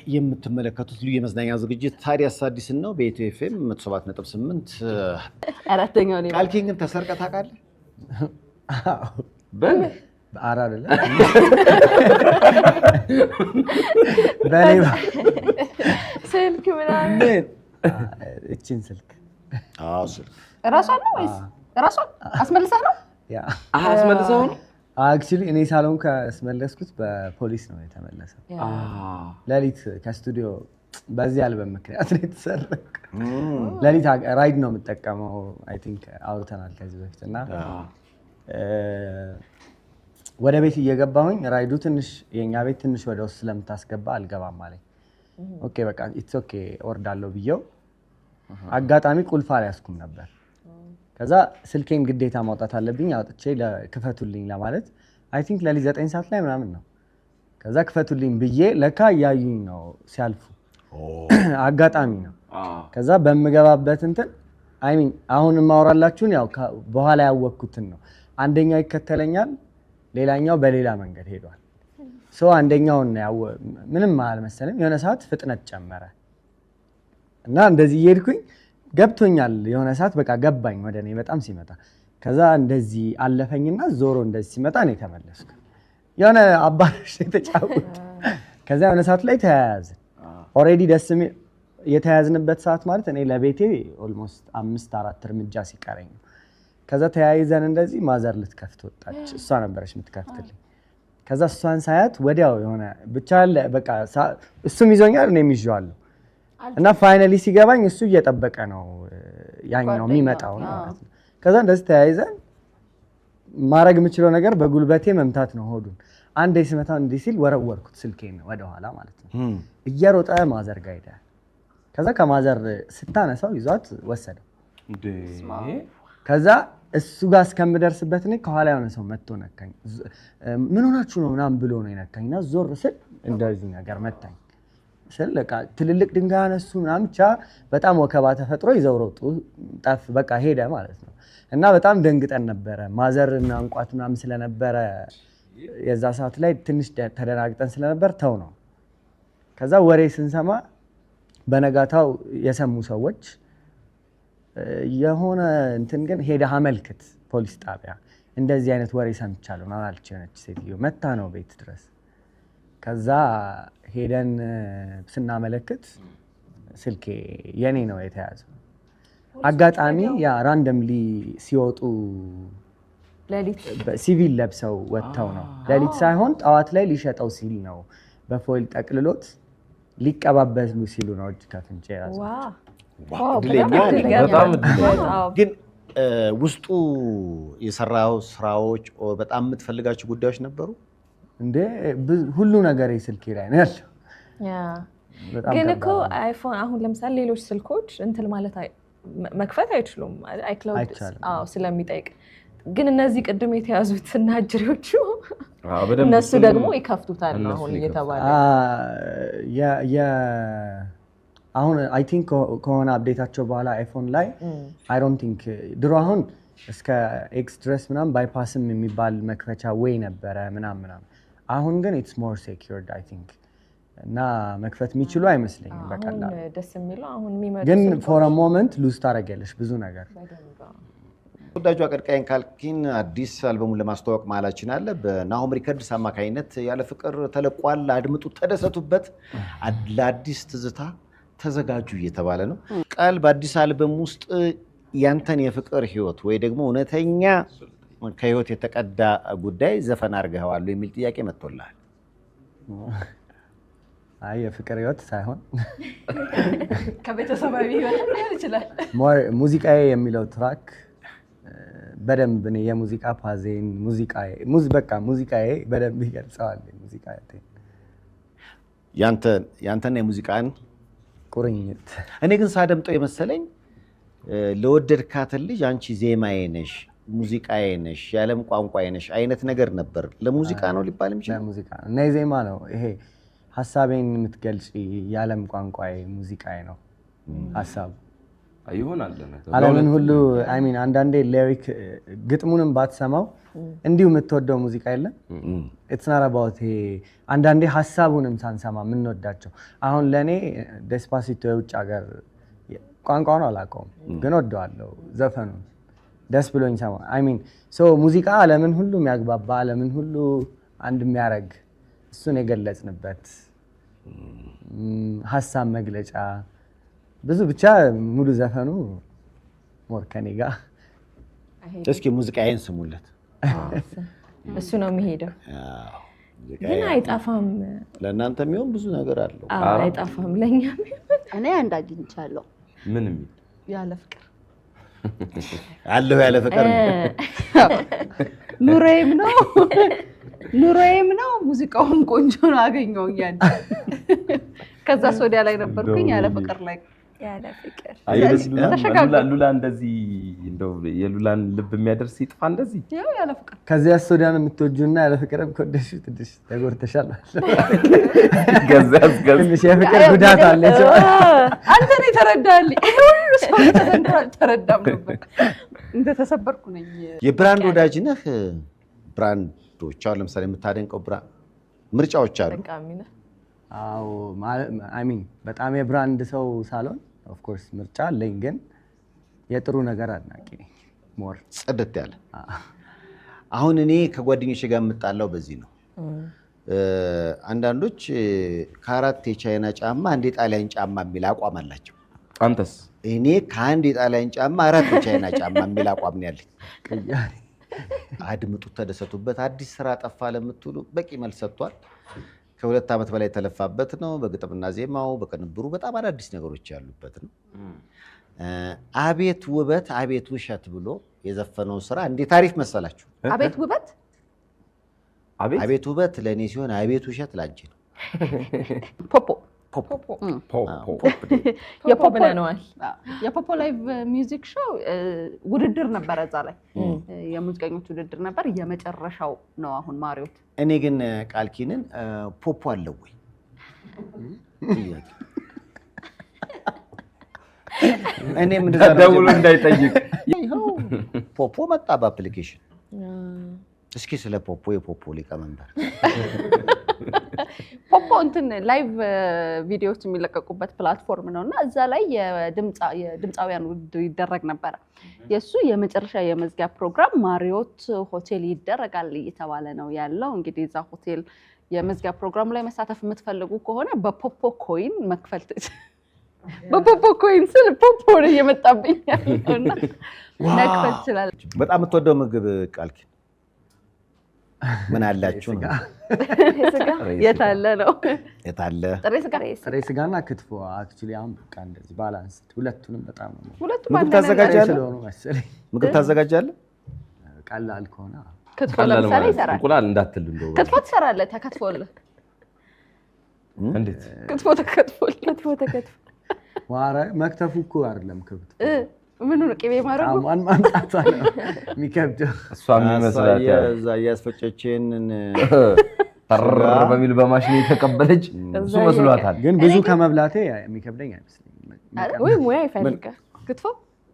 የምትመለከቱት ልዩ የመዝናኛ ዝግጅት ታዲያስ አዲስን ነው በኢትዮ ኤፍኤም 107.8 አራተኛው ነው። ቃል ኪንግን ተሰርቀህ ታውቃለህ? በአራ አይደለ በሌባ ስልክ ምናምን እቺን ስልክ ስልክ እራሷን ነው ወይስ እራሷን አስመልሰህ ነው? ያ አስመልሰው ነው አክቹሊ እኔ ሳሎን ካስመለስኩት በፖሊስ ነው የተመለሰው። ሌሊት ከስቱዲዮ በዚህ አልበም ምክንያት ነው የተሰረቀው። ሌሊት ራይድ ነው የምጠቀመው። አይ ቲንክ አውርተናል ከዚህ በፊት እና ወደ ቤት እየገባሁኝ ራይዱ ትንሽ የኛ ቤት ትንሽ ወደ ውስጥ ስለምታስገባ አልገባም አለኝ። ኦኬ በቃ ኢትስ ኦኬ ወርዳለሁ ብየው አጋጣሚ ቁልፍ አልያዝኩም ነበር። ከዛ ስልኬን ግዴታ ማውጣት አለብኝ አውጥቼ ለክፈቱልኝ ለማለት አይ ቲንክ ለሊት 9 ሰዓት ላይ ምናምን ነው። ከዛ ክፈቱልኝ ብዬ ለካ ያዩኝ ነው ሲያልፉ አጋጣሚ ነው። ከዛ በመገባበት እንትን አይ ሚን አሁን ማውራላችሁን ያው በኋላ ያወቅኩትን ነው። አንደኛው ይከተለኛል፣ ሌላኛው በሌላ መንገድ ሄዷል። አንደኛውን ያው ምንም አልመሰለም። የሆነ ሰዓት ፍጥነት ጨመረ እና እንደዚህ እየሄድኩኝ ገብቶኛል። የሆነ ሰዓት በቃ ገባኝ ወደ እኔ በጣም ሲመጣ። ከዛ እንደዚህ አለፈኝና ዞሮ እንደዚህ ሲመጣ ነው የተመለስኩ። የሆነ አባሽ የተጫወተ ከዛ የሆነ ሰዓት ላይ ተያያዝን። ኦሬዲ ደስ የሚል የተያያዝንበት ሰዓት ማለት እኔ ለቤቴ ኦልሞስት 5-4 እርምጃ ሲቀረኝ ከዛ ተያይዘን እንደዚህ ማዘር ልትከፍት ወጣች። እሷ ነበረች የምትከፍትልኝ። ከዛ እሷን ሳያት ወዲያው የሆነ ብቻ በቃ እሱም ይዞኛል እኔም ይዤዋለሁ እና ፋይናሊ ሲገባኝ እሱ እየጠበቀ ነው ያኛው የሚመጣው ማለት ነው። ከዛ እንደዚህ ተያይዘን ማድረግ የምችለው ነገር በጉልበቴ መምታት ነው ሆዱን። አንዴ ስመታው እንዲህ ሲል ወረወርኩት ስልኬን ወደኋላ ማለት ነው። እየሮጠ ማዘር ጋር ሄደ። ከዛ ከማዘር ስታነሳው ይዟት ወሰደው። ከዛ እሱ ጋር እስከምደርስበት እኔ ከኋላ የሆነ ሰው መጥቶ ነካኝ። ምን ሆናችሁ ነው ምናምን ብሎ ነው የነካኝና ዞር ስል እንደዚህ ነገር መታኝ። ስለቃ ትልልቅ ድንጋይ አነሱ ምናምን ብቻ በጣም ወከባ ተፈጥሮ ይዘው ሮጡ። ጠፍ በቃ ሄደ ማለት ነው። እና በጣም ደንግጠን ነበረ። ማዘር እና እንቋት ምናምን ስለነበረ የዛ ሰዓት ላይ ትንሽ ተደናግጠን ስለነበር ተው ነው። ከዛ ወሬ ስንሰማ በነጋታው የሰሙ ሰዎች የሆነ እንትን ግን ሄደህ አመልክት ፖሊስ ጣቢያ እንደዚህ አይነት ወሬ ሰምቻለሁ ምናምን አለች የሆነች ሴትዮ። መታ ነው ቤት ድረስ። ከዛ ሄደን ስናመለክት ስልኬ የኔ ነው የተያዘው። አጋጣሚ ያ ራንደምሊ ሲወጡ ሌሊት ሲቪል ለብሰው ወጥተው ነው። ሌሊት ሳይሆን ጠዋት ላይ ሊሸጠው ሲል ነው በፎይል ጠቅልሎት ሊቀባበሉ ሲሉ ነው እጅ ከፍንጭ ያዘው። ግን ውስጡ የሰራው ስራዎች በጣም የምትፈልጋቸው ጉዳዮች ነበሩ እንዴ? ሁሉ ነገር ስልኬ ላይ ነው ያለው። ግን እኮ አይፎን አሁን ለምሳሌ ሌሎች ስልኮች እንትን ማለት መክፈት አይችሉም አይክላውድ ስለሚጠይቅ፣ ግን እነዚህ ቅድም የተያዙት እና እጅሪዎቹ እነሱ ደግሞ ይከፍቱታል ነው አሁን እየተባለ አሁን አይ ቲንክ ከሆነ አፕዴታቸው በኋላ አይፎን ላይ አይ ዶንት ቲንክ ድሮ አሁን እስከ ኤክስ ድረስ ምናምን ባይፓስም የሚባል መክፈቻ ወይ ነበረ ምናምን። አሁን ግን ኢትስ ሞር ሴኪዩርድ አይ ቲንክ እና መክፈት የሚችሉ አይመስለኝም በቀላሉ። ደስ የሚለው አሁን የሚመጣው ግን ፎር አ ሞመንት ሉዝ ታደርጊያለሽ ብዙ ነገር። ተወዳጁ አቀንቃኝ ካልኪን አዲስ አልበሙን ለማስተዋወቅ መሀላችን አለ። በናሆም ሪከርድስ አማካኝነት ያለ ፍቅር ተለቋል። አድምጡ፣ ተደሰቱበት። ለአዲስ ትዝታ ተዘጋጁ እየተባለ ነው። ቃል በአዲስ አልበም ውስጥ ያንተን የፍቅር ህይወት ወይ ደግሞ እውነተኛ ከህይወት የተቀዳ ጉዳይ ዘፈን አድርገዋል የሚል ጥያቄ መጥቶልሃል? አይ የፍቅር ህይወት ሳይሆን ከቤተሰባዊ ህይወት ሊሆን ይችላል። ሙዚቃዬ የሚለው ትራክ በደንብ እኔ የሙዚቃ ፓዜን ሙዚቃዬ በደንብ ይገልጸዋል። ሙዚቃዬ ያንተና የሙዚቃን ቁርኝት እኔ ግን ሳደምጠው የመሰለኝ ለወደድካትን ልጅ አንቺ ዜማዬ ነሽ፣ ሙዚቃዬ ነሽ፣ የዓለም ቋንቋዬ ነሽ አይነት ነገር ነበር። ለሙዚቃ ነው ሊባል የሚችለው? ለሙዚቃ ነው እና የዜማ ነው ይሄ ሀሳቤን የምትገልጪ የዓለም ቋንቋዬ ሙዚቃዬ ነው ሀሳቡ። ይሆናል ዓለምን ሁሉ አይ ሚን አንዳንዴ ሊሪክ ግጥሙንም ባትሰማው እንዲሁ የምትወደው ሙዚቃ የለም ኢትስ ናት አባውት አንዳንዴ ሀሳቡንም ሳንሰማ የምንወዳቸው አሁን ለእኔ ዴስፓሲቶ የውጭ ሀገር ቋንቋውን አላውቀውም ግን ወደዋለሁ ዘፈኑን ደስ ብሎኝ ሰማ አይ ሚን ሶ ሙዚቃ ዓለምን ሁሉ የሚያግባባ ዓለምን ሁሉ አንድ የሚያደርግ እሱን የገለጽንበት ሀሳብ መግለጫ ብዙ ብቻ ሙሉ ዘፈኑ ሞር ከኔ ጋር እስኪ ሙዚቃዬን ስሙለት እሱ ነው የሚሄደው ግን አይጣፋም ለእናንተ የሚሆን ብዙ ነገር አለው አይጣፋም ለኛም እኔ አንድ አግኝቻለሁ ምን ያለ ፍቅር አለው ያለ ፍቅር ኑሮዬም ነው ሙዚቃውም ቆንጆ ነው አገኘሁኝ ያን ከዛ ሶዲያ ላይ ነበርኩኝ ያለ ፍቅር ላይ ያለ ፍቅር ሉላ እንደዚህ እንደው የሉላን ልብ የሚያደርስ ይጥፋ እንደዚህ ያው ያለ ፍቅር ከዚያ ሶዲያን የምትወጁና ያለ ፍቅርም ከወደሽ ትንሽ ተጎድተሻል ትንሽ የፍቅር ጉዳት አለች አንተ ነው የተረዳልኝ ሁሉ ሰው ተረዳም ነበር እንደተሰበርኩ ነኝ የብራንድ ወዳጅ ነህ ብራንዶች አሁን ለምሳሌ የምታደንቀው ምርጫዎች አሉ አዎ አይ ሚን በጣም የብራንድ ሰው ሳልሆን ኦፍ ኮርስ ምርጫ አለኝ ግን የጥሩ ነገር አድናቂ ነኝ ሞር ጽድት ያለ አሁን እኔ ከጓደኞቼ ጋር የምጣላው በዚህ ነው አንዳንዶች ከአራት የቻይና ጫማ አንድ የጣሊያን ጫማ የሚል አቋም አላቸው አንተስ እኔ ከአንድ የጣሊያን ጫማ አራት የቻይና ጫማ የሚል አቋም ነው ያለኝ አድምጡት ተደሰቱበት አዲስ ስራ ጠፋ ለምትሉ በቂ መልስ ሰጥቷል ከ2 ዓመት በላይ የተለፋበት ነው በግጥምና ዜማው በቅንብሩ በጣም አዳዲስ ነገሮች ያሉበት ነው አቤት ውበት አቤት ውሸት ብሎ የዘፈነው ስራ እንዴት አሪፍ መሰላችሁ አቤት ውበት አቤት ውበት ለእኔ ሲሆን አቤት ውሸት ላንቺ ነው የፖፖ ላይቭ ሚውዚክ ሾው ውድድር ነበረ እዛ ላይ የሙዚቀኞች ውድድር ነበር የመጨረሻው ነው አሁን ማሪዮት እኔ ግን ቃልኪንን ፖፖ አለው ወይ እኔም ደውሎ እንዳይጠይቅ ፖፖ መጣ በአፕሊኬሽን እስኪ ስለ ፖፖ የፖፖ ሊቀመንበር ፖፖ እንትን ላይቭ ቪዲዮዎች የሚለቀቁበት ፕላትፎርም ነውና እዛ ላይ የድምፃውያን ውድድር ይደረግ ነበረ የሱ የመጨረሻ የመዝጊያ ፕሮግራም ማሪዮት ሆቴል ይደረጋል እየተባለ ነው ያለው እንግዲህ እዛ ሆቴል የመዝጊያ ፕሮግራም ላይ መሳተፍ የምትፈልጉ ከሆነ በፖፖ ኮይን መክፈል በፖፖ ኮይን ስል ፖፖ ነው እየመጣብኝ ያለውና መክፈል ይችላል በጣም የምትወደው ምግብ ቃልኪ ምን አላችሁ ነው የታለ ነው የታለ ጥሬ ስጋና ክትፎ አክቹሊ አሁን በቃ እንደዚህ ባላንስ ሁለቱንም በጣም ነው ሁለቱም ምግብ ታዘጋጃለህ ስለሆነ መሰለኝ ምግብ ታዘጋጃለህ ቀላል ከሆነ ክትፎ ለምሳሌ ይሰራል እንቁላል እንዳትል እንደው ክትፎ ትሰራለህ ተከትፎልህ እንዴት ክትፎ ተከትፎልህ ዋራ መክተፉ እኮ አይደለም ከብት ምኑ ነው ቅቤ ማረጉ አማን ማምጣቷ ነው የሚከብደው እሷ የሚመስላት እዛ ያስፈጨችን ተር በሚል በማሽን የተቀበለች እሱ መስሏታል ግን ብዙ ከመብላቴ የሚከብደኝ አይመስለኝም ወይ ሙያ ይፈልጋል ክትፎ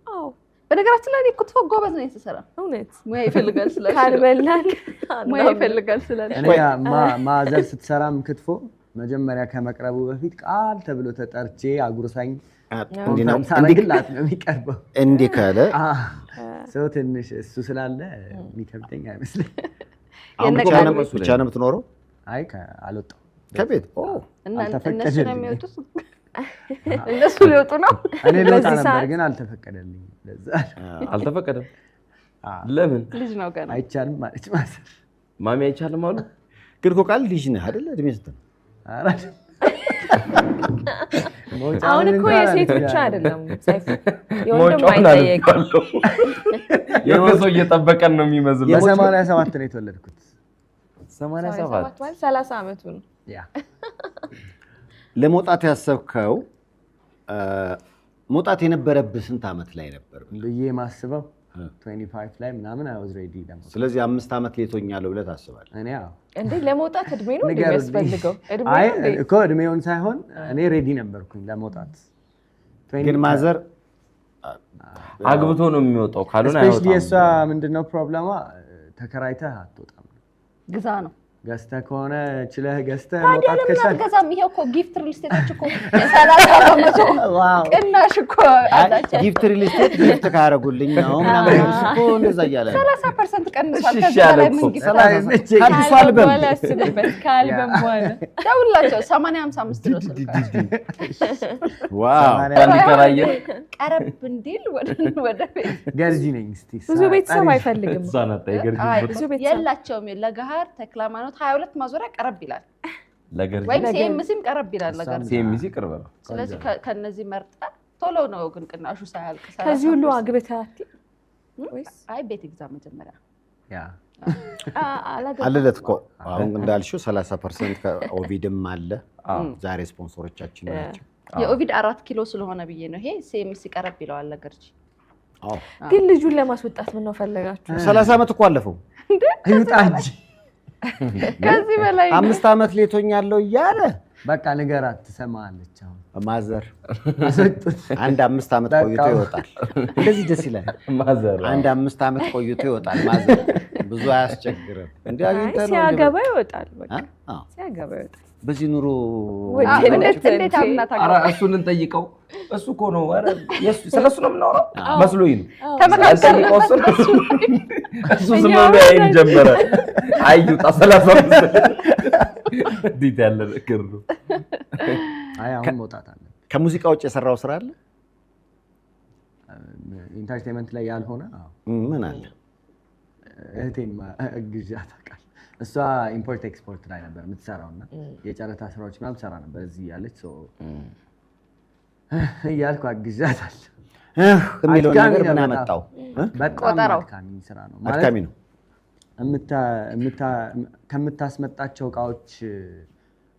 አዎ በነገራችን ላይ ክትፎ ጎበዝ ነው የተሰራ እውነት ሙያ ይፈልጋል ስለዚህ ካልበላን ሙያ ይፈልጋል ስለዚህ እኔ ማዘር ስትሰራም ክትፎ መጀመሪያ ከመቅረቡ በፊት ቃል ተብሎ ተጠርቼ አጉርሳኝ እንዲግላት ነው የሚቀርበው እንዲህ ካለ ሰው ትንሽ እሱ ስላለ የሚከብደኝ አይመስለኝ ብቻ ነው የምትኖረው አይ አልወጣም ከቤት እነሱ ነው የሚወጡት እነሱ ሊወጡ ነው እኔ ልወጣ ነበር ግን አልተፈቀደልኝም ለዛ አልተፈቀደም ለምን ልጅ ነው ገና አይቻልም ማለች ማሰር ማሚ አይቻልም አሉ ግን እኮ ቃል ልጅ ነህ አይደል እድሜ ስንት ነው አሁን እኮ የሴት ብቻ አይደለም ሳይፍ የወንድም አይጠየቅም የሰው እየጠበቀን ነው የሚመስለው የ87 ነው የተወለድኩት 87 ማለት 30 ዓመቱ ነው ያ ለመውጣት ያሰብከው መውጣት የነበረብህ ስንት ዓመት ላይ ነበር ብዬ ማስበው 25 ላይ ምናምን I was ready ደግሞ ስለዚህ 5 ዓመት ሌቶኛለሁ ብለህ ታስባለህ እኔ አዎ እንዴ ለመውጣት እድሜ ነው የሚያስፈልገው አይ እኮ እድሜውን ሳይሆን እኔ ሬዲ ነበርኩኝ ለመውጣት ግን ማዘር አግብቶ ነው የሚወጣው ካልሆነ ስፔሻሊ የእሷ ምንድነው ፕሮብለሟ ተከራይተህ አትወጣም ግዛ ነው ገዝተህ ከሆነ ችለህ ገዝተህ መውጣት ከቻልክ ገዛም ይሄ እኮ ጊፍት ሪል ስቴቶች እኮ 30% ቅናሽ እኮ አላቸው ጊፍት ሪል ስቴት ጊፍት ካረጉልኝ ነው ምናምን እኮ እንደዛ እያለ 30% ቀንሷል እሺ፣ ከዛ ላይ ምን ጊፍት አዲሱ አልበም ከአልበም በኋላ ደውላቸው 80-55 ነው ስልክ ዋው ባንከራየ ቀረብ እንዲል ወደ ቤት ገርጂ ነኝ እስቲ ብዙ ቤተሰብ አይፈልግም ዛናታ ይገርጂ ብዙ ቤት የላቸውም ለገሃር ተክለሃይማኖት 22 ማዞሪያ ቀረብ ይላል ለገርጂ ወይም ሲኤምሲም ቀረብ ይላል ለገርጂ ሲኤምሲ ቅርብ ነው ስለዚህ ከነዚህ መርጣ ቶሎ ነው ግን ቅናሹ ሳያልቅ ከዚህ ሁሉ አግብተህ ወይስ አይ ቤት ኤግዛም መጀመሪያ ያ አለለት እኮ አሁን እንዳልሽው 30% ከኦቪድም አለ ዛሬ ስፖንሰሮቻችን ናቸው የኦቪድ 4 ኪሎ ስለሆነ ብዬ ነው ይሄ ሲኤምሲ ቀረብ ይለዋል ለገርጂ ግን ልጁን ለማስወጣት ምን ነው ፈለጋችሁ 30 ዓመት እኮ አለፈው ይውጣ እንጂ ከዚህ በላይ 5 ዓመት ሌቶኛለሁ እያለ በቃ ንገራት ትሰማለች አሁን ማዘር አሰጡት አንድ 5 ዓመት ቆይቶ ይወጣል እንደዚህ ደስ ይላል ማዘር አንድ 5 ዓመት ቆይቶ ይወጣል ማዘር ብዙ አያስቸግርም እንዴ አግኝተህ ነው ሲያገባ ይወጣል በቃ አዎ ሲያገባ ይወጣል በዚህ ኑሮ እንዴት አምናታ ኧረ እሱን እንጠይቀው እሱ እኮ ነው ኧረ ስለሱ ነው የምናወራው መስሎኝ ነው ተመካከለ እሱ ዝም ብሎ ያይን ጀመረ አይውጣ 35 ዲት ያለ ነገር ነው አይ አሁን መውጣት አለ ከሙዚቃ ውጭ የሰራው ስራ አለ ኢንተርቴይንመንት ላይ ያልሆነ ምን አለ እህቴን ግዣት አውቃለሁ እሷ ኢምፖርት ኤክስፖርት ላይ ነበር የምትሰራውና የጨረታ ስራዎች ምናምን ሰራ ነበር እዚህ ያለች እያልኩ አግዣታለሁ የሚለው ነገር ምን አመጣው በጣም አድካሚ ስራ ነው ማለት አድካሚ ነው ከምታስመጣቸው እቃዎች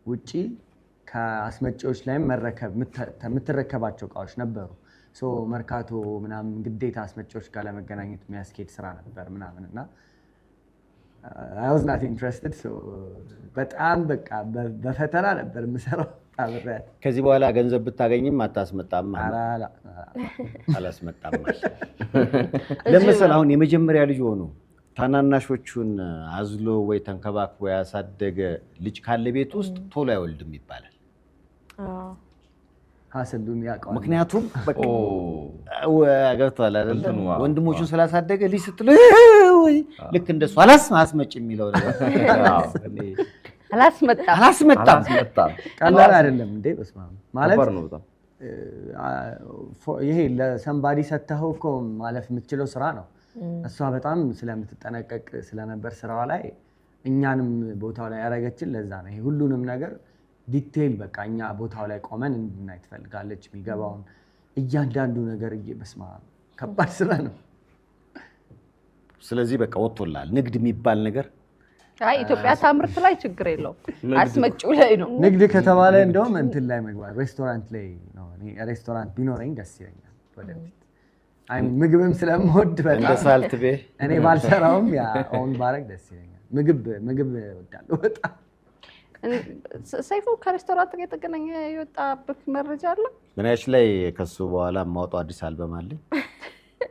ውጪ ከአስመጪዎች ላይም የምትረከባቸው እቃዎች ነበሩ መርካቶ ምናምን ግዴታ አስመጪዎች ጋር ለመገናኘት የሚያስኬድ ስራ ነበር ምናምን እና I was not interested በጣም በቃ በፈተና ነበር የምሰራው አብሬያት ከዚህ በኋላ ገንዘብ ብታገኝም አታስመጣም አላስመጣም ለምሳሌ አሁን የመጀመሪያ ልጅ ሆኖ ታናናሾቹን አዝሎ ወይ ተንከባክቦ ያሳደገ ልጅ ካለ ቤት ውስጥ ቶሎ አይወልድም ይባላል ሀሰሉን ያውቀዋል ምክንያቱም ገብቶሃል አይደል ወንድሞቹን ስላሳደገ ልጅ ስትል ወይ ልክ እንደሱ አላስመጭ የሚለው ነገር አላስመጣም ቀላል አይደለም እንዴ በስመ አብ ማለት ይሄ ለሰምባዲ ሰተኸው እኮ ማለፍ የምትችለው ስራ ነው እሷ በጣም ስለምትጠነቀቅ ስለነበር ስራዋ ላይ እኛንም ቦታው ላይ ያደረገችን ለዛ ነው ይሄ ሁሉንም ነገር ዲቴይል በቃ እኛ ቦታው ላይ ቆመን እንድናይ ትፈልጋለች የሚገባውን እያንዳንዱ ነገር በስመ አብ ከባድ ስራ ነው ስለዚህ በቃ ወጥቶላል ንግድ የሚባል ነገር አይ ኢትዮጵያ ታምርት ላይ ችግር የለውም አስመጪው ላይ ነው ንግድ ከተባለ እንደውም እንትን ላይ መግባት ሬስቶራንት ላይ ነው እኔ ሬስቶራንት ቢኖረኝ ደስ ይለኛል ወደፊት አይ ምግብም ስለምወድ በጣም እንደ ሳልት ቤ እኔ ባልሰራውም ያ ኦን ባረግ ደስ ይለኛል ምግብ እወዳለሁ በጣም ሰይፉ ከሬስቶራንት ጋር የተገናኘ የወጣበት መረጃ አለ በናይሽ ላይ ከሱ በኋላ ማውጣው አዲስ አልበም አለ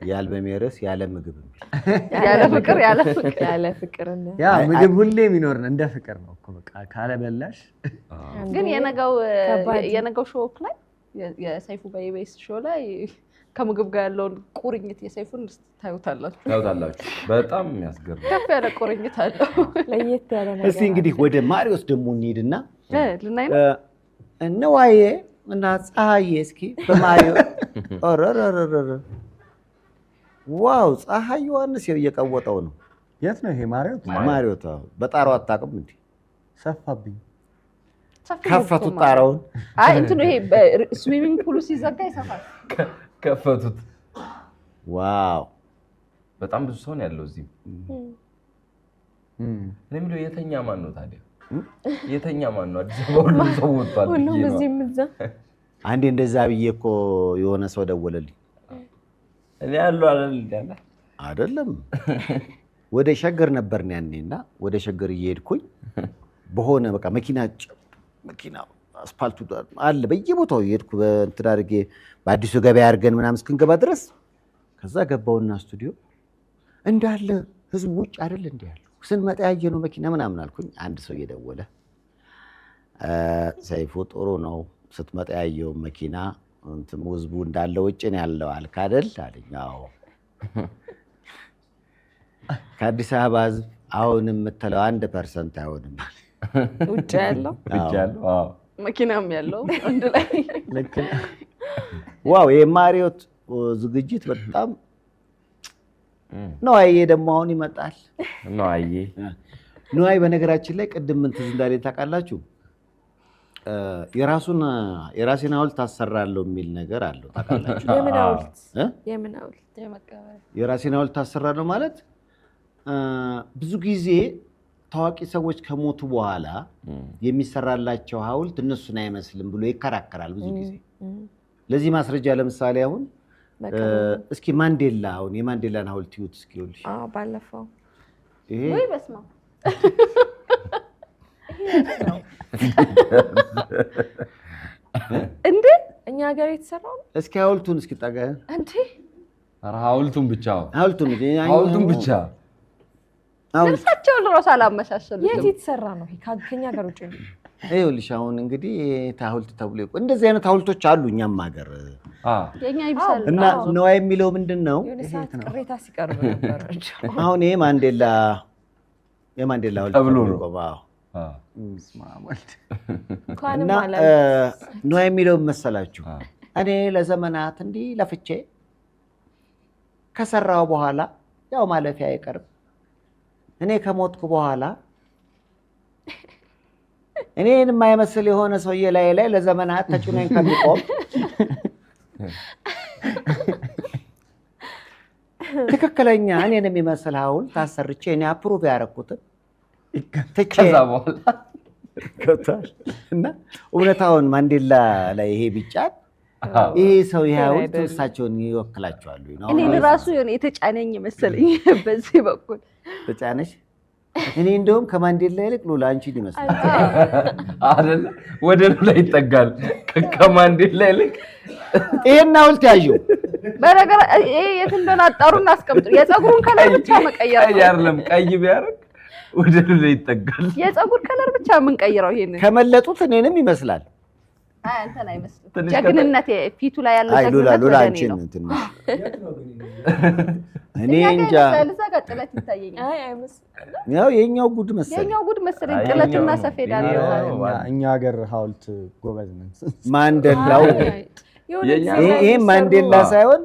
የአልበም ርዕስ ያለ ምግብ ያለ ፍቅር ያ ምግብ ሁሌ የሚኖር እንደ ፍቅር ነው እኮ በቃ ካለ በላሽ ግን የነገው ሾው ላይ የሰይፉ በኢቢኤስ ሾው ላይ ከምግብ ጋር ያለውን ቁርኝት የሰይፉን ታዩታላችሁ በጣም የሚያስገርም ከፍ ያለ ቁርኝት አለው ለየት ያለ ነገር እስቲ እንግዲህ ወደ ማሪዎስ ደግሞ እንሂድና ልናይ ነው እነዋዬ እና ፀሐዬ እስኪ በማሪዮ ኦረረረረ ዋው ፀሐይ ዮሐንስ እየቀወጠው ነው የት ነው ይሄ ማሪዮት በጣራው አታውቅም እንዴ ሰፋብኝ ከፈቱት ጣራውን አይ እንትኑ ይሄ ስዊሚንግ ፑሉ ሲዘጋ ይሰፋል ከፈቱት ዋው በጣም ብዙ ሰው ነው ያለው እዚህ እኔ ምለው የተኛ ማን ነው ታዲያ የተኛ ማን ነው አዲስ አበባ ሁሉ ሰው ወጥቷል ሁሉም እዚህ ምዛ አንዴ እንደዛ ብዬ እኮ የሆነ ሰው ደወለልኝ እኔ ያለው አይደለም ወደ ሸገር ነበርን ያኔና ወደ ሸገር እየሄድኩኝ በሆነ በቃ መኪና አስፓልቱ አለ በየቦታው የሄድኩ እንትን አድርጌ በአዲሱ ገበያ አድርገን ምናምን እስክንገባ ድረስ ከዛ ገባውና ስቱዲዮ እንዳለ ህዝቡ ውጭ አይደል እንዴ ያለው ስንመጣ ያየነው መኪና ምናምን አልኩኝ። አንድ ሰው እየደወለ ሰይፉ ጥሩ ነው ስትመጣ ያየው መኪና እንትን ህዝቡ እንዳለ ውጭ ነው ያለው አልክ አይደል አለኝ። አዎ ከአዲስ አበባ ህዝብ አሁንም የምትለው 1% አይሆንም ውጭ ያለው አዎ መኪናም ያለው አንድ ላይ ዋው የማሪዮት ዝግጅት በጣም ነው። አየ ደግሞ አሁን ይመጣል ነው አየ ነው አይ በነገራችን ላይ ቅድም ምን ትዝ እንዳለ ታውቃላችሁ? የራሴን ሐውልት ታሰራለሁ የሚል ነገር አለው ታውቃላችሁ? የምን ሐውልት የራሴን ሐውልት ታሰራለሁ ማለት ብዙ ጊዜ ታዋቂ ሰዎች ከሞቱ በኋላ የሚሰራላቸው ሐውልት እነሱን አይመስልም ብሎ ይከራከራል ብዙ ጊዜ። ለዚህ ማስረጃ ለምሳሌ አሁን እስኪ ማንዴላ አሁን የማንዴላን ሐውልት ይዩት እስኪ ይኸውልሽ። ባለፈው ይሄ ወይ በስማ እንዴ እኛ ሀገር የተሰራው እስኪ ሐውልቱን እስኪ ጠጋ እንዴ ሐውልቱን ብቻ ሐውልቱን ብቻ ልብሳቸውን ራሱ አላመሳሰሉም። የት የተሰራ ነው? ከኛ ሀገር ውጭ ነው። ይኸውልሽ አሁን እንግዲህ ሐውልት ተብሎ እንደዚህ አይነት ሐውልቶች አሉ እኛም ሀገር የኛ ይብሳል እና ነዋይ የሚለው ምንድን ነው? ቅሬታ ሲቀርብ ነበር። አሁን ይሄ ማንዴላ የማንዴላ ሐውልት ተብሎ ነው። እና ነዋይ የሚለው መሰላችሁ እኔ ለዘመናት እንዲህ ለፍቼ ከሰራው በኋላ ያው ማለፊያ አይቀርም እኔ ከሞትኩ በኋላ እኔን የማይመስል የሆነ ሰውዬ ላይ ለዘመናት ተጭኖኝ ከሚቆም ትክክለኛ እኔን የሚመስል ሐውልት አሰርቼ እኔ አፕሩቭ ያደረኩትን ትቼ እና እውነታውን ማንዴላ ላይ ይሄ ቢጫን ይሄ ሰው ይሄ ሐውልት እሳቸውን ይወክላቸዋል። እኔን ራሱ የተጫነኝ መሰለኝ በዚህ በኩል ተጫነሽ። እኔ እንደውም ከማንዴላ ይልቅ ሉላ አንቺን ይመስላል አይደል? ወደ ሉላ ይጠጋል ከማንዴላ ይልቅ። ይሄን ሐውልት ያዥው በነገር ይሄ የት እንደሆነ አጣሩና አስቀምጡ። የፀጉሩን ከለር ብቻ መቀየር ነው አይደለም? ቀይ ቢያደርግ ወደ ሉላ ይጠጋል። የፀጉር ከለር ብቻ የምንቀይረው ይሄን ከመለጡት እኔንም ይመስላል። አይ አንተን አይመስልም። ጀግንነት ፊቱ ላይ ያለው ጀግንነት ሉላ ወደ እኔ አንቺን ነው። ትንሽ እኔ እንጃ ለዛ ጋር ጥለት ይታየኛል። አይ አይመስልም። ያው የኛው ጉድ መሰለኝ የኛው ጉድ መሰለኝ ጥለትና ሰፌድ አለው። እኛ ሀገር ሐውልት ጎበዝ ነን። ማንዴላው ይሄ ማንዴላ ሳይሆን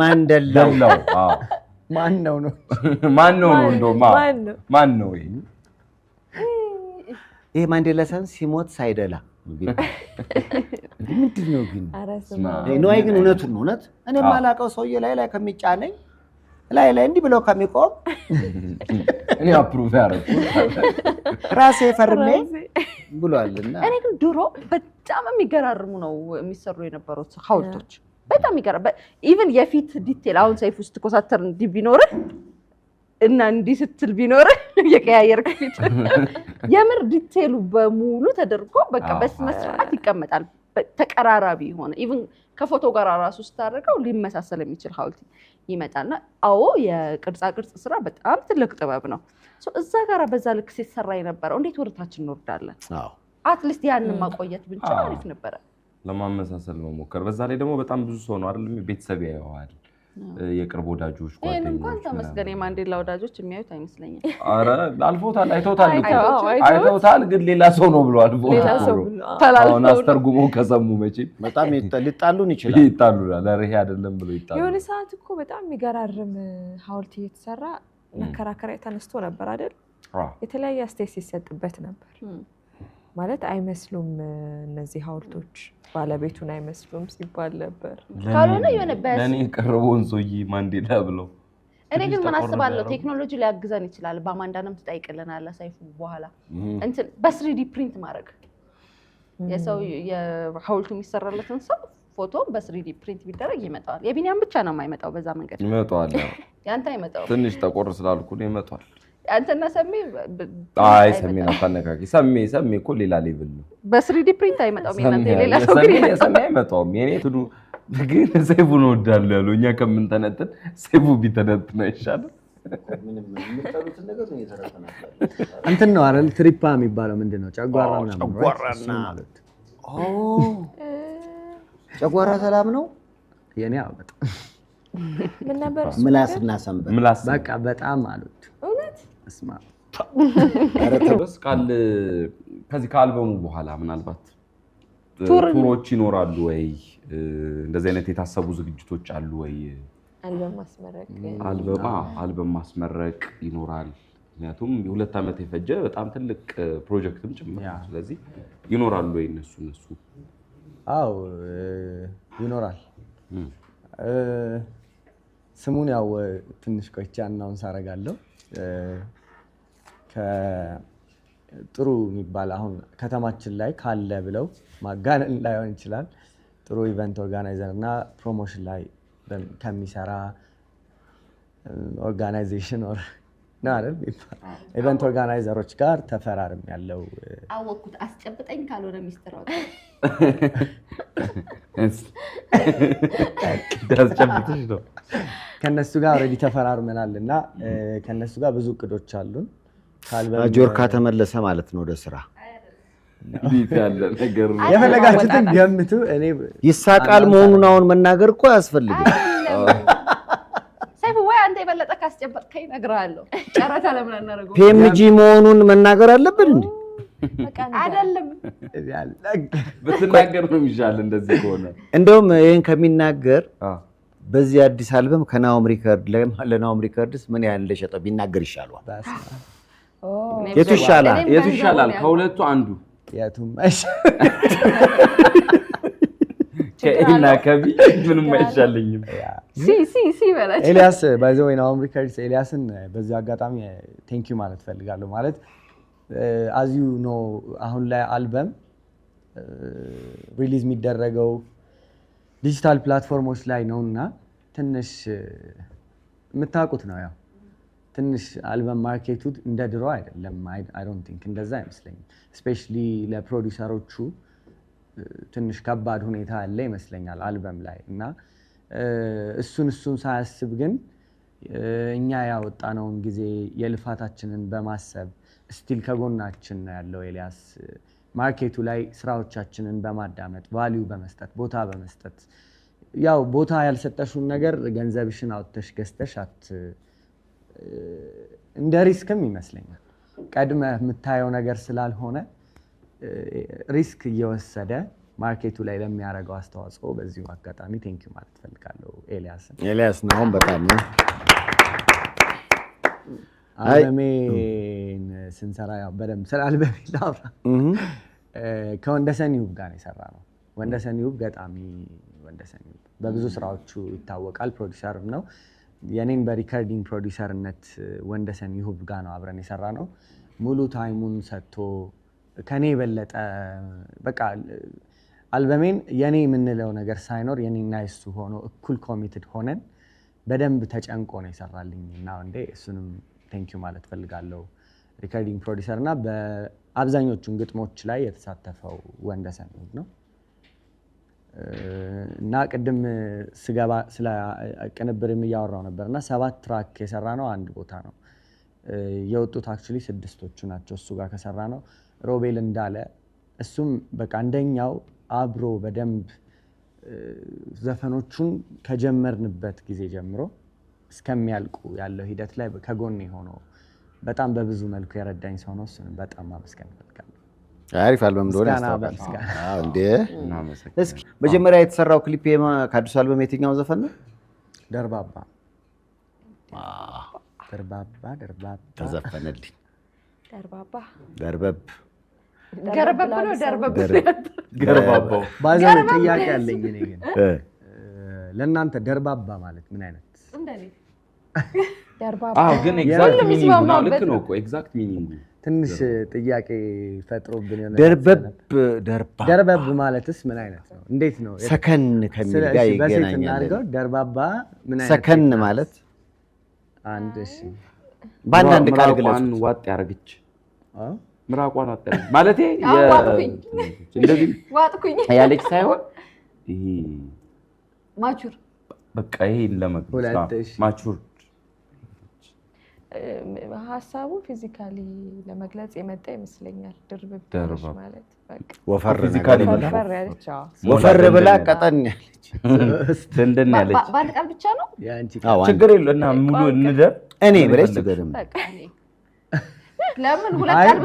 ማንዴላው ማን ነው እንደውም ማን ነው ይሄ ማንዴላ ሳይሆን ሲሞት ሳይደላ ምንድን ነው ግን? ነዋይ ግን እውነቱን ነው። እውነት እኔ የማላውቀው ሰውዬ ላይ ከሚጫነኝ ላይ እንዲህ ብለው ከሚቆም እኔ አፕሩቭ ያደረኩ ራሴ ፈርሜ ብሏልና። እኔ ግን ድሮ በጣም የሚገራርሙ ነው የሚሰሩ የነበሩት ሐውልቶች በጣም ይገራርም። ኢቭን የፊት ዲቴል አሁን ሰይፍ ውስጥ ኮሳተር እንዲህ ቢኖርህ እና እንዲህ ስትል ቢኖርህ የቀያየርክ ፊት የምር ዲቴሉ በሙሉ ተደርጎ በቃ በስነ ስርዓት ይቀመጣል። ተቀራራቢ ሆነ ኢቭን ከፎቶ ጋር ራሱ ስታደርገው ሊመሳሰል የሚችል ሐውልት ይመጣልና አዎ የቅርጻ ቅርጽ ስራ በጣም ትልቅ ጥበብ ነው። እዛ ጋር በዛ ልክ ሲሰራ የነበረው እንዴት ወደታችን እንወርዳለን? አትሊስት ያንን ማቆየት ብንችል አሪፍ ነበረ። ለማመሳሰል መሞከር በዛ ላይ ደግሞ በጣም ብዙ ሰው ነው አይደል ቤተሰብ ያየዋል። የቅርብ ወዳጆች ጓደኞች እንኳን ተመስገን የማንዴላ ወዳጆች የሚያዩት አይመስለኝም። አረ አልፎታል አይተውታል ግን ሌላ ሰው ነው ብለዋል። አሁን አስተርጉሞ ከሰሙ መቼም በጣም ሊጣሉን ይጣሉናል። ኧረ ይሄ አይደለም ብሎ ይጣሉ። የሆነ ሰዓት እኮ በጣም የሚገራርም ሐውልት እየተሰራ መከራከሪያ ተነስቶ ነበር አይደል? የተለያየ አስተያየት ሲሰጥበት ነበር። ማለት አይመስሉም እነዚህ ሐውልቶች ባለቤቱን አይመስሉም ሲባል ነበር። ካልሆነ የሆነ ለኔ ቀርቦን ሰውዬ ማንዴላ ብለው እኔ ግን ምን አስባለሁ ቴክኖሎጂ ሊያግዘን ይችላል። በአማንዳንም ትጠይቅልናል ሰይፉ በኋላ እንትን በ3D ፕሪንት ማድረግ የሰው የሐውልቱ የሚሰራለትን ሰው ፎቶ በ3D ፕሪንት ቢደረግ ይመጣዋል። የቢኒያም ብቻ ነው የማይመጣው በዛ መንገድ ይመጣዋል። ያንተ አይመጣው ትንሽ ተቆር ስላልኩ ነው ይመጣዋል። አንተና ሰሜ አይ ሰሜ አታነካኪ። ሰሜ እኮ ሌላ ሌቭል ነው። በ3D ፕሪንት አይመጣውም። እናንተ ሌላ ሰው ግን ሰሜ አይመጣውም። የኔ ትዱ ግን ሰይፉን እወዳለሁ ያለው እኛ ከምንተነትን ሰይፉ ቢተነትን አይሻልም? እንትን ነው አይደል? ትሪፓ የሚባለው ምንድን ነው? ጨጓራና ጨጓራ ሰላም ነው የኔ በጣም ምን ነበር ምላስና ሰንበት በቃ በጣም አሉት። እውነት እስማ ከዚህ ከአልበሙ በኋላ ምናልባት ቱሮች ይኖራሉ ወይ? እንደዚህ አይነት የታሰቡ ዝግጅቶች አሉ ወይ? አልበም ማስመረቅ ይኖራል። ምክንያቱም የ2 ዓመት የፈጀ በጣም ትልቅ ፕሮጀክትም ጭምር ነው። ስለዚህ ይኖራሉ ወይ እነሱ? አዎ ይኖራል። ስሙን ያው ትንሽ ቆይቼ አናውንስ አደርጋለሁ። ጥሩ የሚባል አሁን ከተማችን ላይ ካለ ብለው ማጋነን ላይሆን ይችላል። ጥሩ ኢቨንት ኦርጋናይዘር እና ፕሮሞሽን ላይ ከሚሰራ ኦርጋናይዜሽን ነው አይደል? ኢቨንት ኦርጋናይዘሮች ጋር ተፈራርም ያለው አወኩት። አስጨብጠኝ ካልሆነ ሚስጥር አውጣ ዳስጨብጥሽ ነው። ከነሱ ጋር ኦልሬዲ ተፈራርመናል እና ከነሱ ጋር ብዙ እቅዶች አሉን። ጆርካ ተመለሰ ማለት ነው ወደ ስራ። እንዴት ያለ ነገር ነው! የፈለጋችሁትን ገምቱ። እኔ ይሳቃል መሆኑን አሁን መናገር እኮ አያስፈልግም። ሰይፉ ወይ አንተ የበለጠ ካስጨበጥከኝ እነግርሃለሁ። ጨረታ ለምን አናደርገው? ፒኤምጂ መሆኑን መናገር አለብን እንዴ? አይደለም ብትናገር ነው የሚሻል። እንደዚህ ከሆነ እንደውም ይሄን ከሚናገር በዚህ አዲስ አልበም ከናሆም ሪከርድ ለናሆም ሪከርድስ ምን ያህል እንደሸጠው ቢናገር ይሻላል። የቱ ይሻላል? ከሁለቱ አንዱ የቱም ከእና ከቢ ምንም አይሻለኝም። ሲ በላቸው። ኤልያስ ባይ ዘ ወይ ናሆም ሪከርድስ ኤልያስን በዚህ አጋጣሚ ቴንክ ዩ ማለት ፈልጋለሁ። ማለት አዝ ዩ ኖ አሁን ላይ አልበም ሪሊዝ የሚደረገው ዲጂታል ፕላትፎርሞች ላይ ነውና ትንሽ የምታውቁት ነው። ያው ትንሽ አልበም ማርኬቱ እንደ ድሮ አይደለም። አይ ዶንት ቲንክ እንደዛ አይመስለኝም። ስፔሻሊ ለፕሮዲውሰሮቹ ትንሽ ከባድ ሁኔታ ያለ ይመስለኛል አልበም ላይ እና እሱን ሳያስብ ግን እኛ ያወጣነውን ጊዜ የልፋታችንን በማሰብ ስቲል ከጎናችን ነው ያለው ኤልያስ። ማርኬቱ ላይ ስራዎቻችንን በማዳመጥ ቫልዩ በመስጠት ቦታ በመስጠት ያው ቦታ ያልሰጠሽውን ነገር ገንዘብሽን አውጥተሽ ገዝተሽ እንደ ሪስክም ይመስለኛል ቀድመ የምታየው ነገር ስላልሆነ ሪስክ እየወሰደ ማርኬቱ ላይ ለሚያደርገው አስተዋጽኦ በዚሁ አጋጣሚ ቴንክ ዩ ማለት ፈልጋለሁ ኤልያስ ነው። በጣም አልበሜን ስንሰራ ያው በደንብ ስለ አልበሜ ላውራ። ከወንደሰን ይሁብ ጋር የሰራ ነው። ወንደሰን ይሁብ ገጣሚ ወንደሰን ይሁብ በብዙ ስራዎቹ ይታወቃል። ፕሮዲውሰርም ነው። የኔን በሪከርዲንግ ፕሮዲውሰርነት ወንደሰን ይሁብ ጋር ነው አብረን የሰራ ነው። ሙሉ ታይሙን ሰጥቶ ከኔ የበለጠ በቃ አልበሜን የኔ የምንለው ነገር ሳይኖር የኔና የሱ ሆኖ እኩል ኮሚትድ ሆነን በደንብ ተጨንቆ ነው የሰራልኝ እና እንዴ እሱንም ቴንክ ዩ ማለት ፈልጋለሁ። ሪከርዲንግ ፕሮዲውሰር እና በአብዛኞቹን ግጥሞች ላይ የተሳተፈው ወንደሰን ይሁብ ነው እና ቅድም ስገባ ስለ ቅንብርም እያወራው ነበርና 7 ትራክ የሰራ ነው አንድ ቦታ ነው የወጡት። አክቹሊ 6ቶቹ ናቸው እሱ ጋር ከሰራ ነው። ሮቤል እንዳለ እሱም በቃ አንደኛው አብሮ በደንብ ዘፈኖቹን ከጀመርንበት ጊዜ ጀምሮ እስከሚያልቁ ያለው ሂደት ላይ ከጎኔ ሆኖ በጣም በብዙ መልኩ የረዳኝ ሰው ነው። እሱንም በጣም ማመስገን እፈልጋለሁ። አሪፍ አልበም እንደሆነ ያስታውቃል። አዎ እንዴ እስኪ መጀመሪያ የተሰራው ክሊፕ ከአዲሱ አልበም የትኛው ዘፈን ነው? ደርባባ ተዘፈነልኝ። ገርበብ ባዛው ጥያቄ አለኝ እኔ ግን ለእናንተ ደርባባ ማለት ምን አይነት ግን ኤግዛክት ሚኒንግ ነው። ልክ ነው እኮ ኤግዛክት ሚኒንግ ትንሽ ጥያቄ ፈጥሮብን ይሆናል። ደርበብ ማለትስ ምን አይነት ነው? እንዴት ነው? ሰከን ከሚል ጋር ይገናኛል። ደርባባ ምን አይነት ሰከን ማለት አንድ እሺ በአንዳንድ ቃል ግለጹት። ምራቋን ዋጥ ያደረገች ምራቋን ዋጥ ያደረገች ማለቴ እንደዚህ ዋጥኩኝ ያለች ሳይሆን ይሄ ማቹር በቃ ይሄን ለመግለጽ ማቹር ሀሳቡ ፊዚካሊ ለመግለጽ የመጣ ይመስለኛል። ድርብብ ማለት በቃ ወፈር ፊዚካሊ ወፈር ብላ ቀጠን ያለች እንደነ ያለች በአንድ ቃል ብቻ ነው ችግር የለውም እና ሙሉ እንደር እኔ ብለሽ ትገርም ለምን ሁለት ቃል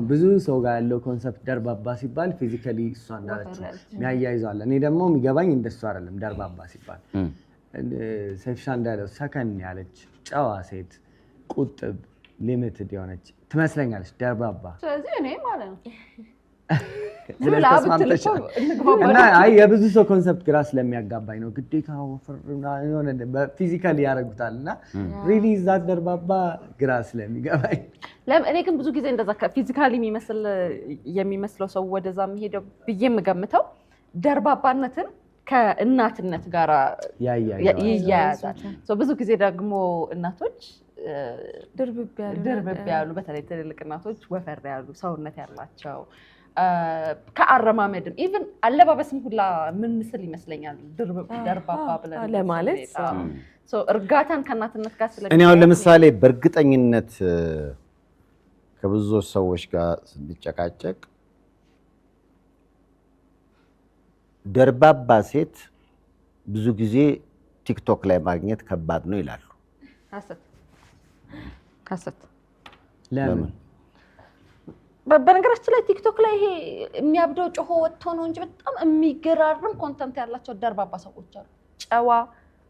ብዙ ሰው ጋር ያለው ኮንሰፕት ደርባባ ሲባል ፊዚካሊ እሷ እንዳለች የሚያያይዛል። እኔ ደግሞ የሚገባኝ እንደሱ አይደለም። ደርባባ ሲባል ሰይፍሻ እንዳለው ሰከን ያለች ጨዋ ሴት ቁጥብ ሊሚትድ የሆነች ትመስለኛለች ደርባባ። ስለዚህ እኔ ማለት ነው እና አይ የብዙ ሰው ኮንሰፕት ግራ ስለሚያጋባኝ ነው። ግዴታ ወፍር የሆነ ፊዚካሊ ያደርጉታል እና ሪሊ ዛት ደርባባ ግራ ስለሚገባኝ እኔ ግን ብዙ ጊዜ እንደዛ ፊዚካሊ የሚመስለው ሰው ወደዛ የሚሄደው ብዬ የምገምተው ደርባባነትን ከእናትነት ጋር ይያያዛል። ብዙ ጊዜ ደግሞ እናቶች ድርብብ ያሉ በተለይ ትልልቅ እናቶች ወፈር ያሉ ሰውነት ያላቸው ከአረማመድም ኢቭን አለባበስም ሁላ ምን ምስል ይመስለኛል ደርባባ ብለን ለማለት እርጋታን ከእናትነት ጋር እኔ አሁን ለምሳሌ በእርግጠኝነት ከብዙ ሰዎች ጋር ስንጨቃጨቅ ደርባባ ሴት ብዙ ጊዜ ቲክቶክ ላይ ማግኘት ከባድ ነው ይላሉ። ሀሰት ለምን? በነገራችን ላይ ቲክቶክ ላይ ይሄ የሚያብደው ጮሆ ወጥቶ ነው እንጂ በጣም የሚገራርም ኮንተንት ያላቸው ደርባባ ሰዎች አሉ። ጨዋ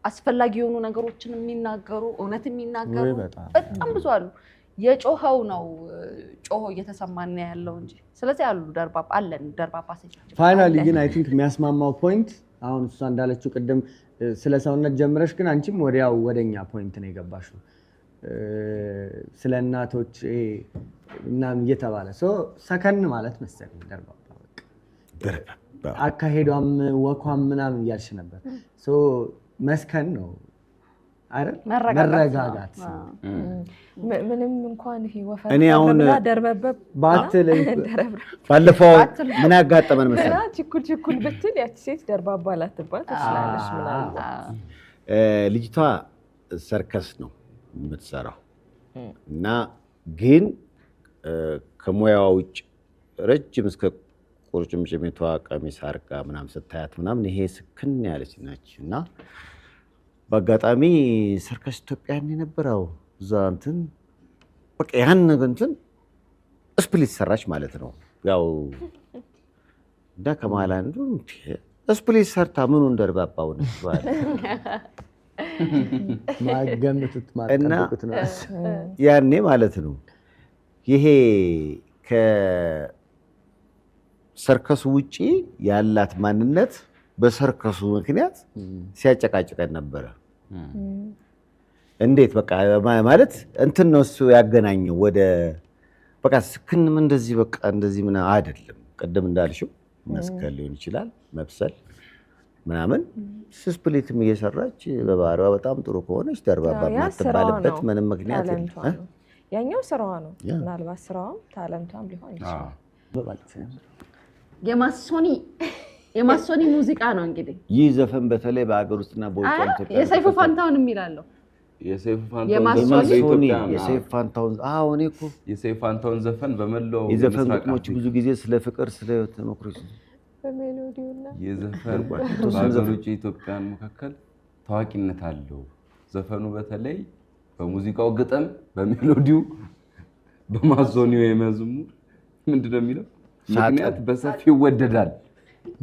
አስፈላጊ የሆኑ ነገሮችን የሚናገሩ እውነት የሚናገሩ በጣም ብዙ አሉ። የጮኸው ነው ጮሆ እየተሰማን ያለው እንጂ። ስለዚህ አሉ ደርባባ ሴቶች። ፋይናሊ ግን አይ ቲንክ የሚያስማማው ፖይንት አሁን እሷ እንዳለችው ቅድም ስለ ሰውነት ጀምረሽ ግን አንቺም ወዲያው ወደኛ ፖይንት ነው የገባሽው። ስለ እናቶች ምናምን እየተባለ ሰከን ማለት መሰለኝ ደርባባ አካሄዷም ወኳም ምናምን እያልሽ ነበር። መስከን ነው አይደል? መረጋጋት ምንም እንኳን ይሄ ወፈር ብላ ደርበበብ ባትለኝ ባለፈው ምን ያጋጠመን መሰለኝ ችኩል ብትል ያቺ ሴት ደርባባ ላትባል ትችላለች ምናምን። ልጅቷ ሰርከስ ነው የምትሰራው እና ግን ከሙያዋ ውጭ ረጅም እስከ ቁርጭምጭሚቷ ቀሚስ አርጋ ምናምን ስታያት ምናምን ይሄ ስክን ያለች ናች እና በአጋጣሚ ሰርከስ ኢትዮጵያን የነበረው እዛ እንትን በቃ ያን እንትን ስፕሊት ሰራች ማለት ነው። ያው እንዳ ከመሀል አንዱ ስፕሊት ሰርታ ምኑን ደርባባው ነው ማገምቱት እና ማጠብቁት ነው ያኔ ማለት ነው። ይሄ ከሰርከሱ ውጪ ያላት ማንነት በሰርከሱ ምክንያት ሲያጨቃጭቀን ነበረ። እንዴት በቃ ማለት እንትን ነው እሱ ያገናኘው ወደ በቃ ስክንም እንደዚህ በቃ እንደዚህ ምን አይደለም። ቅድም እንዳልሽው መስከል ሊሆን ይችላል መብሰል ምናምን ስፕሊትም እየሰራች በባህሪዋ በጣም ጥሩ ከሆነች ደርባባ የማትባልበት ምንም ምክንያት የለም። ያኛው ስራዋ ነው። ምናልባት ስራዋም ታለንቷም ሊሆን ይችላል። የማሶኒ ሙዚቃ ነው እንግዲህ ይህ ዘፈን በተለይ በአገር ውስጥና በውጭ ኢትዮጵያ የሰይፉ ፋንታውን የሚላለው የሰይፉ ፋንታውን እኔ እኮ የሰይፉ ፋንታውን ዘፈን በመላው የዘፈን ግጥሞች ብዙ ጊዜ ስለ ፍቅር ስለ ተሞክሮች በሜሎዲውና የዘፈን በአገሮች ኢትዮጵያን መካከል ታዋቂነት አለው። ዘፈኑ በተለይ በሙዚቃው ግጥም በሜሎዲው በማዞኒው የመዝሙር ምንድነው የሚለው ምክንያት በሰፊው ይወደዳል።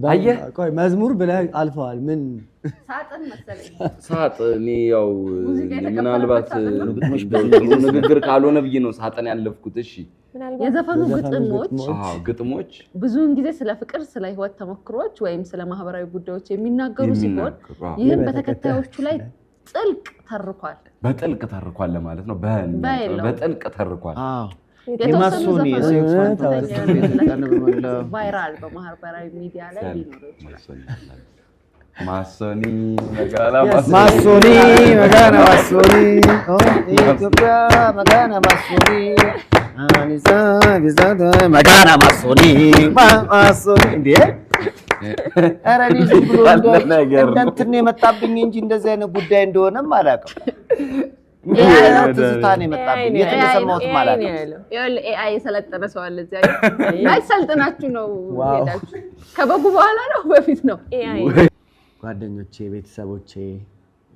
አየህ ቆይ መዝሙር ብለህ አልፈዋል። ምን ሳጥን መሰለኝ ሳጥን ያው ምናልባት ንግግር ካልሆነ ብዬ ነው ሳጥን ያለፍኩት። እሺ የዘፈኑ ግጥሞች ብዙውን ጊዜ ስለ ፍቅር፣ ስለ ህይወት ተሞክሮች ወይም ስለ ማህበራዊ ጉዳዮች የሚናገሩ ሲሆን ይህም በተከታዮቹ ላይ በጥልቅ ተርኳል ለማለት ነው። በጥልቅ ተርኳል። የማሶኒ የሰይፉ ቫይራል በማህበራዊ ሚዲያ ላይ ሊኖር ይችላል። ማሶኒ መጋላ ማሶኒ መጋና ማሶኒ ኢትዮጵያ መጋና ማሶኒ አኒዛ ቢዛዳ መጋና ማሶኒ ማሶኒ እንዴ! ኧረ እኔ ዝም ብሎ እንትን የመጣብኝ እንጂ እንደዚህ አይነት ጉዳይ እንደሆነም አላውቅም። ትዝታ ነው የመጣብኝ። የት እንደሰማሁትም አላውቅም። ኤአይ የሰለጠነ ሰው አለ እዚያ። ላይ ሰልጥናችሁ ነው ሄዳችሁ? ከበጉ በኋላ ነው በፊት ነው? ጓደኞቼ፣ ቤተሰቦቼ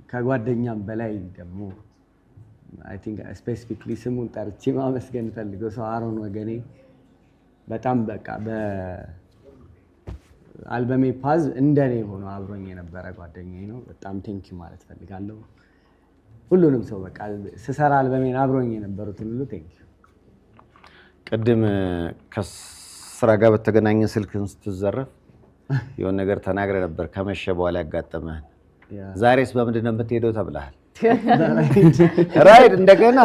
ከጓደኛም በላይ ደግሞ አይ ቲንክ ስፔሲፊክሊ ስሙን ጠርቼ ማመስገን ፈልገው ሰው አሮን ወገኔ በጣም በቃ በአልበሜ ፓዝ እንደኔ ሆኖ አብሮኝ የነበረ ጓደኛዬ ነው። በጣም ቴንኪ ማለት ፈልጋለሁ። ሁሉንም ሰው በቃ ስሰራ አልበሜን አብሮኝ የነበሩትን ሁሉ ቴንኪ። ቅድም ከስራ ጋር በተገናኘ ስልክን ስትዘረፍ የሆነ ነገር ተናግረ ነበር። ከመሸ በኋላ ያጋጠመህን ዛሬስ በምንድን ነው የምትሄደው ተብለሃል። ራይድ እንደገና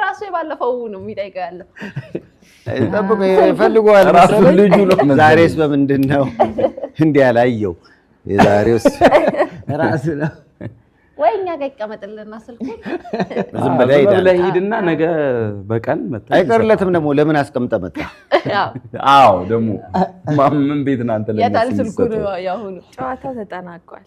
ራሱ የባለፈው ነው የሚጠይቀው ያለው ጠብቆ ይፈልገዋል መሰለኝ። ዛሬስ በምንድን ነው እንዲህ ያላየው? የዛሬውስ ራሱ ነው ወይ እኛ ጋር ይቀመጥልና ስልኩን ዝም ብለህ ሂድና ነገ በቀን መጣ አይቀርለትም። ደግሞ ለምን አስቀምጠህ መጣ? አዎ ደግሞ ምን ቤት ነው አንተ? የታል ስልኩን? ያሁኑ ጨዋታው ተጠናቋል።